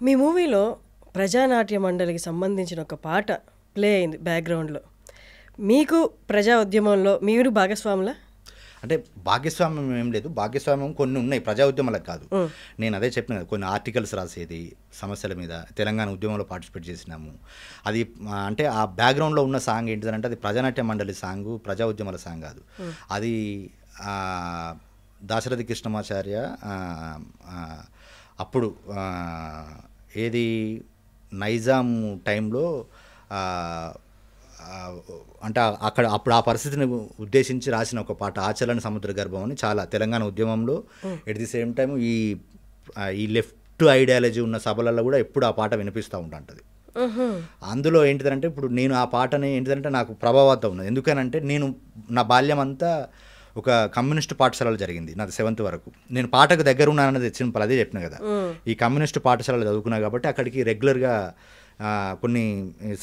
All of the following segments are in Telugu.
మీ మూవీలో ప్రజానాట్య మండలికి సంబంధించిన ఒక పాట ప్లే అయింది బ్యాక్గ్రౌండ్లో. మీకు ప్రజా ఉద్యమంలో మీరు భాగస్వాములా? అంటే భాగస్వామ్యం ఏం లేదు, భాగస్వామ్యం కొన్ని ఉన్నాయి, ప్రజా ఉద్యమాలకు కాదు. నేను అదే చెప్పిన కదా, కొన్ని ఆర్టికల్స్ రాసేది సమస్యల మీద, తెలంగాణ ఉద్యమంలో పార్టిసిపేట్ చేసినాము. అది అంటే ఆ బ్యాక్గ్రౌండ్లో ఉన్న సాంగ్ ఏంటిదంటే అది ప్రజానాట్య మండలి సాంగ్, ప్రజా ఉద్యమాల సాంగ్ కాదు. అది దాశరథి కృష్ణమాచార్య అప్పుడు ఏది నైజాం టైంలో అంటే అప్పుడు ఆ పరిస్థితిని ఉద్దేశించి రాసిన ఒక పాట ఆచరణ సముద్ర గర్భం అని. చాలా తెలంగాణ ఉద్యమంలో ఎట్ ది సేమ్ టైం ఈ లెఫ్ట్ ఐడియాలజీ ఉన్న సభలలో కూడా ఎప్పుడు ఆ పాట వినిపిస్తూ ఉంటుంది. అందులో ఏంటిదంటే ఇప్పుడు నేను ఆ పాటని ఏంటిదంటే నాకు ప్రభావితం ఉన్నది. ఎందుకనంటే నేను నా బాల్యం అంతా ఒక కమ్యూనిస్ట్ పాఠశాలలో జరిగింది, నాది 7th వరకు. నేను పాటకు దగ్గర ఉన్నానన్నది సింపుల్, అదే చెప్పిన కదా. ఈ కమ్యూనిస్ట్ పాఠశాలలో చదువుకున్నా కాబట్టి అక్కడికి రెగ్యులర్గా కొన్ని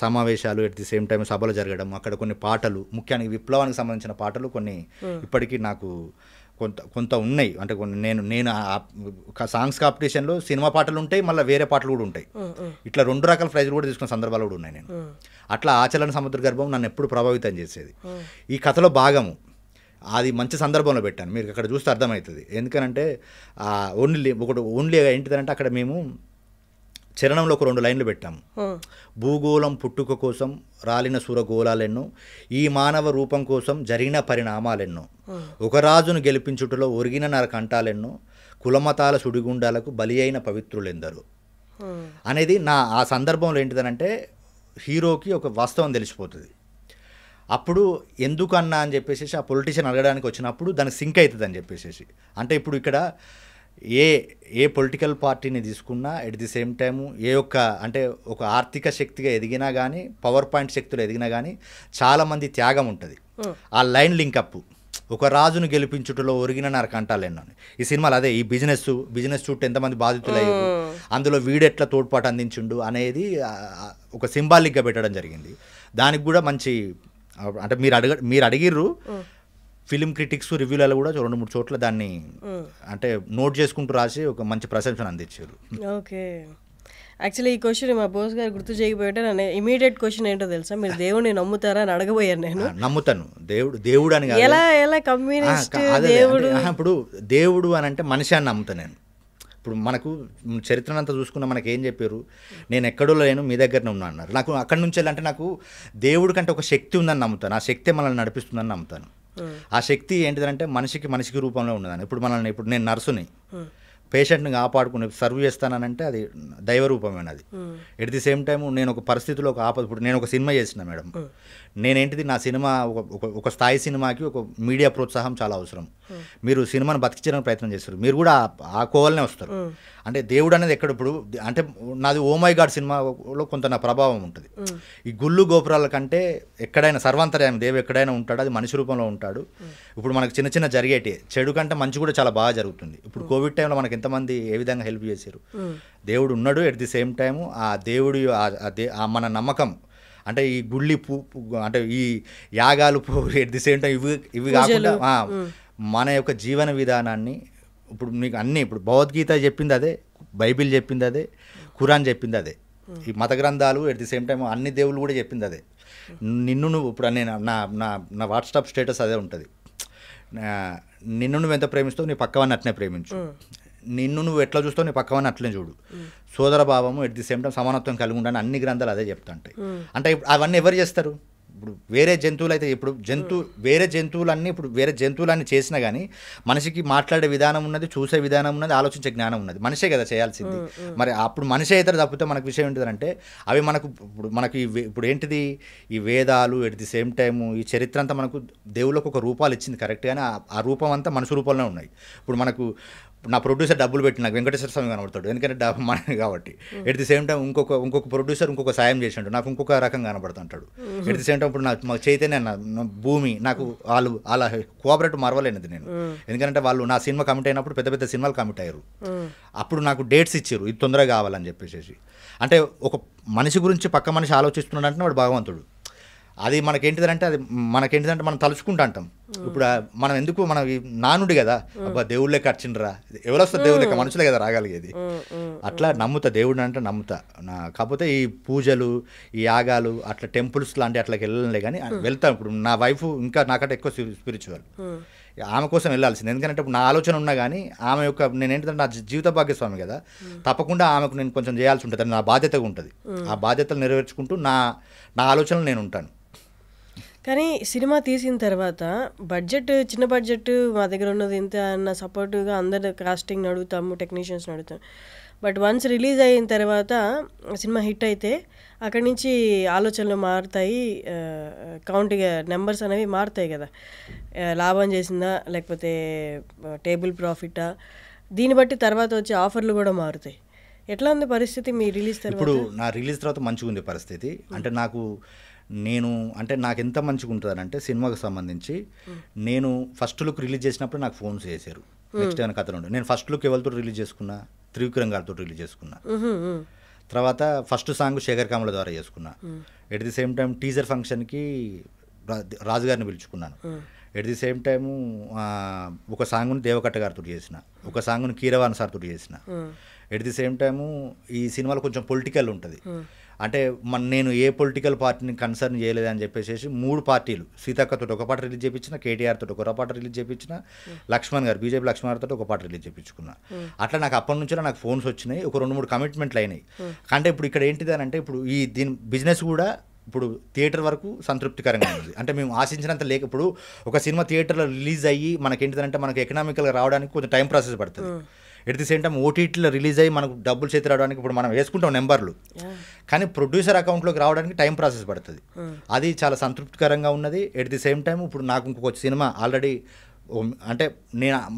సమావేశాలు, ఎట్ ది సేమ్ టైం సభలు జరగడం, అక్కడ కొన్ని పాటలు, ముఖ్యానికి విప్లవానికి సంబంధించిన పాటలు కొన్ని ఇప్పటికీ నాకు కొంత ఉన్నాయి. అంటే కొన్ని నేను సాంగ్స్ కాంపిటీషన్లో సినిమా పాటలు ఉంటాయి, మళ్ళీ వేరే పాటలు కూడా ఉంటాయి. ఇట్లా 2 రకాల ప్రైజులు కూడా తీసుకున్న సందర్భాలు కూడా ఉన్నాయి. నేను అట్లా ఆచరణ సముద్ర గర్భం నన్ను ఎప్పుడు ప్రభావితం చేసేది. ఈ కథలో భాగము అది మంచి సందర్భంలో పెట్టాను, మీరు అక్కడ చూస్తే అర్థమవుతుంది. ఎందుకనంటే ఓన్లీ ఏంటిదంటే అక్కడ మేము చరణంలో ఒక 2 లైన్లు పెట్టాము. భూగోళం పుట్టుక కోసం రాలిన సురగోళాలెన్నో, ఈ మానవ రూపం కోసం జరిగిన పరిణామాలెన్నో, ఒక రాజును గెలిపించుటలో ఒరిగిన నరకంటాలెన్నో, కులమతాల సుడిగుండాలకు బలి అయిన పవిత్రులెందరు అనేది ఆ సందర్భంలో ఏంటిదనంటే హీరోకి ఒక వాస్తవం తెలిసిపోతుంది. అప్పుడు ఎందుకన్నా అని చెప్పేసి ఆ పొలిటీషియన్ అడగడానికి వచ్చినప్పుడు దానికి సింక్ అవుతుంది అని చెప్పేసి. అంటే ఇప్పుడు ఇక్కడ ఏ పొలిటికల్ పార్టీని తీసుకున్నా ఎట్ ది సేమ్ టైము అంటే ఒక ఆర్థిక శక్తిగా ఎదిగినా కానీ, పవర్ పాయింట్ శక్తులు ఎదిగినా కానీ చాలామంది త్యాగం ఉంటుంది. ఆ లైన్ లింకప్, ఒక రాజును గెలిపించుటలో ఒరిగిన నరకంటాలెన్నో. ఈ సినిమాలు అదే, ఈ బిజినెస్ చుట్టూ ఎంతమంది బాధితులయ్యారు, అందులో వీడెట్లా తోడ్పాటు అందించుండు అనేది ఒక సింబాలిక్గా పెట్టడం జరిగింది. దానికి కూడా మంచి అంటే మీరు అడిగిర్రు, ఫిలిం క్రిటిక్స్ రివ్యూలలో కూడా 2-3 చోట్ల దాన్ని అంటే నోట్ చేసుకుంటూ రాసి ఒక మంచి ప్రశంసను అందించారు. ఓకే, యాక్చువల్లీ ఈ క్వశ్చన్ మా బోస్ గారు గుర్తు చేయకపోతే నన్ను ఇమీడియట్ క్వశ్చన్ ఏంటో తెలుసా, మీరు దేవుడిని నమ్ముతారా అని అడగబోయాను. నేను నమ్ముతాను, దేవుడు అని కాదు. ఎలా కమ్యూనిస్ట్ దేవుడు? ఇప్పుడు దేవుడు అని అంటే మనిషి అని నమ్ముతాను నేను. ఇప్పుడు మనకు చరిత్రనంతా చూసుకున్న మనకి ఏం చెప్పారు, నేను ఎక్కడో లేను మీ దగ్గరనే ఉన్నా అన్నారు. నాకు అక్కడి నుంచి వెళ్ళంటే నాకు దేవుడి కంటే ఒక శక్తి ఉందని నమ్ముతాను, ఆ శక్తి మనల్ని నడిపిస్తుందని నమ్ముతాను. ఆ శక్తి ఏంటిదంటే మనిషికి రూపంలో ఉన్నదని. ఇప్పుడు నేను నర్సుని, పేషెంట్ని కాపాడుకుని సర్వ్ చేస్తానంటే అది దైవ రూపమేనది. ఎట్ ది సేమ్ టైం నేను ఒక పరిస్థితిలో ఇప్పుడు నేను ఒక సినిమా చేసిన మేడం, నేనేంటిది నా సినిమా ఒక స్థాయి సినిమాకి ఒక మీడియా ప్రోత్సాహం చాలా అవసరం. మీరు సినిమాను బతికించడానికి ప్రయత్నం చేస్తారు, మీరు కూడా ఆ కోవలనే వస్తారు. అంటే దేవుడు అనేది ఎక్కడ ఇప్పుడు అంటే నాది ఓ మై గాడ్ సినిమాలో కొంత నా ప్రభావం ఉంటుంది. ఈ గుళ్ళు గోపురాల కంటే ఎక్కడైనా సర్వాంతర్యామి దేవుడు ఎక్కడైనా ఉంటాడు, అది మనిషి రూపంలో ఉంటాడు. ఇప్పుడు మనకు చిన్న జరిగేటి చెడు కంటే మంచి కూడా చాలా బాగా జరుగుతుంది. ఇప్పుడు కోవిడ్ టైంలో మనకి ఎంతమంది ఏ విధంగా హెల్ప్ చేశారు, దేవుడు ఉన్నాడు. ఎట్ ది సేమ్ టైం ఆ దేవుడు మన నమ్మకం అంటే ఈ గుళ్ళి అంటే ఈ యాగాలు ఎట్ ది సేమ్ టైం ఇవి కాకుండా మన యొక్క జీవన విధానాన్ని ఇప్పుడు మీకు ఇప్పుడు భగవద్గీత చెప్పింది అదే, బైబిల్ చెప్పింది అదే, ఖురాన్ చెప్పింది అదే, ఈ మత గ్రంథాలు ఎట్ ది సేమ్ టైం అన్ని దేవుళ్ళు కూడా చెప్పింది అదే. నువ్వు ఇప్పుడు నేను నా వాట్సాప్ స్టేటస్ అదే ఉంటుంది, నిన్ను నువ్వు ఎంత ప్రేమిస్తావు నీ పక్కవాన్ని అట్నే ప్రేమించు, నిన్ను నువ్వు ఎట్లా చూస్తావు నీ పక్కవాన్ని అట్లనే చూడు, సోదర భావము ఎట్ ది సేమ్ టైం సమానత్వం కలిగి ఉండాలని అన్ని గ్రంథాలు అదే చెప్తుంటాయి. అంటే అవన్నీ ఎవరు చేస్తారు? ఇప్పుడు వేరే జంతువులు అయితే వేరే జంతువులన్నీ చేసినా కానీ మనిషికి మాట్లాడే విధానం ఉన్నది, చూసే విధానం ఉన్నది, ఆలోచించే జ్ఞానం ఉన్నది, మనిషే కదా చేయాల్సింది. మరి అప్పుడు మనిషే అయితే తప్పితే మనకు విషయం ఏంటిదంటే అవి మనకు ఇప్పుడు ఏంటిది ఈ వేదాలు ఎట్ ది సేమ్ టైము ఈ చరిత్ర అంతా మనకు దేవుళ్ళకు ఒక రూపాలు ఇచ్చింది కరెక్ట్, కానీ ఆ రూపం అంతా మనిషి రూపంలో ఉన్నాయి. ఇప్పుడు మనకు నా ప్రొడ్యూసర్ డబ్బులు పెట్టి నాకు వెంకటేశ్వర స్వామి కనబడతాడు, ఎందుకంటే మనది కాబట్టి. ఎట్ ది సేమ్ టైం ఇంకొక ప్రొడ్యూసర్ ఇంకొక సాయం చేసిండు, నాకు ఇంకొక రకంగా కనబడుతుంటాడు. ఎట్ ది సేమ్ టైం ఇప్పుడు నాకు చైతన్య భూమి నాకు అలా కోఆపరేటివ్ మరవలేనిది నేను, ఎందుకంటే వాళ్ళు నా సినిమా కమిట్ అయినప్పుడు పెద్ద సినిమాలు కమిట్ అయ్యారు. అప్పుడు నాకు డేట్స్ ఇచ్చారు, ఇది తొందరగా కావాలని చెప్పేసి. అంటే ఒక మనిషి గురించి పక్క మనిషి ఆలోచిస్తున్నాడు అంటే వాడు భగవంతుడు. అది మనకేంటిదంటే అది మనకేంటిదంటే మనం తలుచుకుంటా అంటాం. ఇప్పుడు మనం ఎందుకు మనం నానుడి కదా, అబ్బా దేవుళ్ళే లెక్క ఎవరు వస్తారు దేవుళ్ళ లెక్క, మనుషులే కదా రాగలిగేది. అట్లా నమ్ముతా, దేవుడు అంటే నమ్ముతా. కాకపోతే ఈ పూజలు, ఈ యాగాలు, అట్లా టెంపుల్స్ లాంటి అట్లకి వెళ్ళలే కానీ వెళ్తాను. ఇప్పుడు నా వైఫ్ ఇంకా నాకంటే ఎక్కువ స్పిరిచువల్, ఆమె కోసం వెళ్ళాల్సింది. ఎందుకంటే ఇప్పుడు నా ఆలోచన ఉన్నా కానీ ఆమె యొక్క నేను ఏంటంటే నా జీవిత భాగ్యస్వామి కదా, తప్పకుండా ఆమెకు నేను కొంచెం చేయాల్సి ఉంటుంది, నా బాధ్యతగా ఉంటుంది. ఆ బాధ్యతలు నెరవేర్చుకుంటూ నా ఆలోచనలు నేను ఉంటాను. కానీ సినిమా తీసిన తర్వాత చిన్న బడ్జెట్ మా దగ్గర ఉన్నది ఇంత అన్న సపోర్టివ్గా అందరు కాస్టింగ్ అడుగుతాము, టెక్నీషియన్స్ని అడుగుతాం. బట్ వన్స్ రిలీజ్ అయిన తర్వాత సినిమా హిట్ అయితే అక్కడి నుంచి ఆలోచనలు మారుతాయి, కౌంట్గా నెంబర్స్ అనేవి మారుతాయి కదా. లాభం చేసిందా లేకపోతే టేబుల్ ప్రాఫిటా, దీన్ని బట్టి తర్వాత వచ్చే ఆఫర్లు కూడా మారుతాయి. ఎట్లా ఉంది పరిస్థితి మీ రిలీజ్ తర్వాత? ఇప్పుడు నా రిలీజ్ తర్వాత మంచిగా ఉంది పరిస్థితి. అంటే నాకు ఎంత మంచిగా ఉంటుంది అంటే సినిమాకి సంబంధించి నేను ఫస్ట్ లుక్ రిలీజ్ చేసినప్పుడు నాకు ఫోన్స్ చేశారు, నెక్స్ట్ ఏమైనా కథలు ఉండే. నేను ఫస్ట్ లుక్ ఎవరితో రిలీజ్ చేసుకున్నా, త్రివిక్రమ్ గారితో రిలీజ్ చేసుకున్నా. తర్వాత ఫస్ట్ సాంగ్ శేఖర్ కమల ద్వారా చేసుకున్నా. At the same time teaser ఫంక్షన్కి రాజుగారిని పిలుచుకున్నాను. ఎట్ ది సేమ్ టైము ఒక సాంగ్ని దేవకట్ట గారితో చేసిన, ఒక సాంగ్ని కీరవాణి సార్తో చేసిన. ఎట్ ది సేమ్ టైము ఈ సినిమాలో కొంచెం పొలిటికల్ ఉంటుంది. అంటే నేను ఏ పొలిటికల్ పార్టీని కన్సర్న్ చేయలేదని చెప్పేసి 3 పార్టీలు, సీతక్కతో ఒక పాట రిలీజ్ చేయించిన, కేటీఆర్ తోటి ఒక పాట రిలీజ్ చేయించిన, లక్ష్మణ్ గారు బీజేపీ లక్ష్మణ్ గారితో ఒక పాట రిలీజ్ చేయించుకున్నా. అట్లా నాకు అప్పటి నుంచి నాకు ఫోన్స్ వచ్చినాయి, ఒక 2-3 కమిట్మెంట్లు అయినాయి. అంటే ఇప్పుడు ఇక్కడ ఏంటిది అని అంటే ఇప్పుడు దీని బిజినెస్ కూడా ఇప్పుడు థియేటర్ వరకు సంతృప్తికరంగా ఉంది. అంటే మేము ఆశించినంత లేక, ఇప్పుడు ఒక సినిమా థియేటర్లో రిలీజ్ అయ్యి మనకేంటిదంటే మనకు ఎకనామికల్గా రావడానికి కొంచెం టైం ప్రాసెస్ పడుతుంది. ఎట్ ది సేమ్ టైం ఓటీటీలో రిలీజ్ అయ్యి మనకు డబ్బులు చేతి రావడానికి ఇప్పుడు మనం వేసుకుంటాం నెంబర్లు, కానీ ప్రొడ్యూసర్ అకౌంట్లోకి రావడానికి టైం ప్రాసెస్ పడుతుంది. అది చాలా సంతృప్తికరంగా ఉన్నది. ఎట్ ది సేమ్ టైం ఇప్పుడు నాకు ఇంకొక సినిమా ఆల్రెడీ, అంటే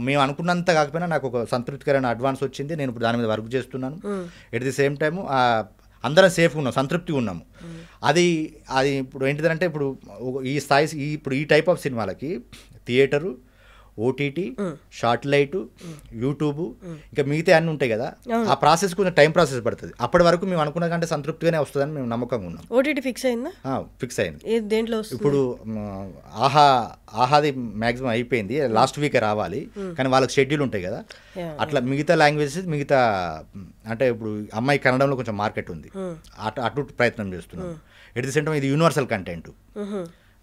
మేము అనుకున్నంత కాకపోయినా నాకు ఒక సంతృప్తికరమైన అడ్వాన్స్ వచ్చింది. నేను ఇప్పుడు దాని మీద వర్క్ చేస్తున్నాను. ఎట్ ది సేమ్ టైము అందరం సేఫ్గా ఉన్నాం, సంతృప్తిగా ఉన్నాము. అది ఇప్పుడు ఏంటిదంటే ఇప్పుడు ఇప్పుడు ఈ టైప్ ఆఫ్ సినిమాలకి theatre, OTT, short light, YouTube, ఇంకా మిగతా అన్నీ ఉంటాయి కదా, ఆ ప్రాసెస్ కొంచెం టైం ప్రాసెస్ పడుతుంది. అప్పటి వరకు మేము అనుకున్న కంటే సంతృప్తిగానే వస్తుందని మేము నమ్మకంగా ఉన్నాం. ఓటీటీ ఫిక్స్ అయిందా? ఫిక్స్ అయింది. దేంట్లో ఇప్పుడు ఆహాది మ్యాక్సిమం అయిపోయింది, లాస్ట్ వీకే రావాలి, కానీ వాళ్ళకి షెడ్యూల్ ఉంటాయి కదా. అట్లా మిగతా లాంగ్వేజెస్ అంటే ఇప్పుడు అమ్మాయి కన్నడంలో కొంచెం మార్కెట్ ఉంది, అటు ప్రయత్నం చేస్తున్నాం. ఎట్ ది సేమ్ టైం ఇది యూనివర్సల్ కంటెంట్.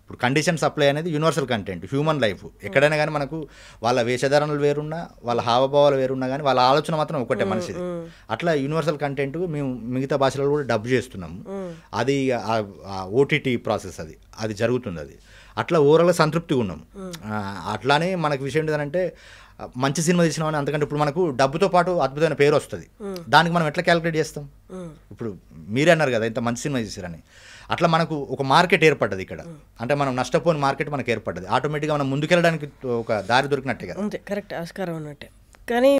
ఇప్పుడు కండిషన్ సప్లై అనేది యూనివర్సల్ కంటెంట్, హ్యూమన్ లైఫ్. ఎక్కడైనా కానీ మనకు వాళ్ళ వేషధారణలు వేరున్నా, వాళ్ళ హావభావాలు వేరున్నా కానీ వాళ్ళ ఆలోచన మాత్రం ఒకటే మనిషిది. అట్లా యూనివర్సల్ కంటెంట్ మేము మిగతా భాషలలో కూడా డబ్ చేస్తున్నాము. అది ఓటీటీ ప్రాసెస్ అది జరుగుతుంది. అట్లా ఓవరాల్గా సంతృప్తిగా ఉన్నాము. అట్లానే మనకు విషయం ఏంటంటే మంచి సినిమా తీసినామని, అంతకంటే ఇప్పుడు మనకు డబ్బుతో పాటు అద్భుతమైన పేరు వస్తుంది. దానికి మనం ఎట్లా క్యాలిక్యులేట్ చేస్తాం? ఇప్పుడు మీరే అన్నారు కదా ఇంత మంచి సినిమా తీసారని, అట్లా మనకు ఒక మార్కెట్ ఏర్పడ్డది ఇక్కడ. అంటే మనం నష్టపోని మార్కెట్ మనకు ఏర్పడ్డది. ఆటోమేటిక్గా మనం ముందుకెళ్ళడానికి ఒక దారి దొరికినట్టే కదా. అంతే, కరెక్ట్, ఆస్కారం ఉన్నట్టే. కానీ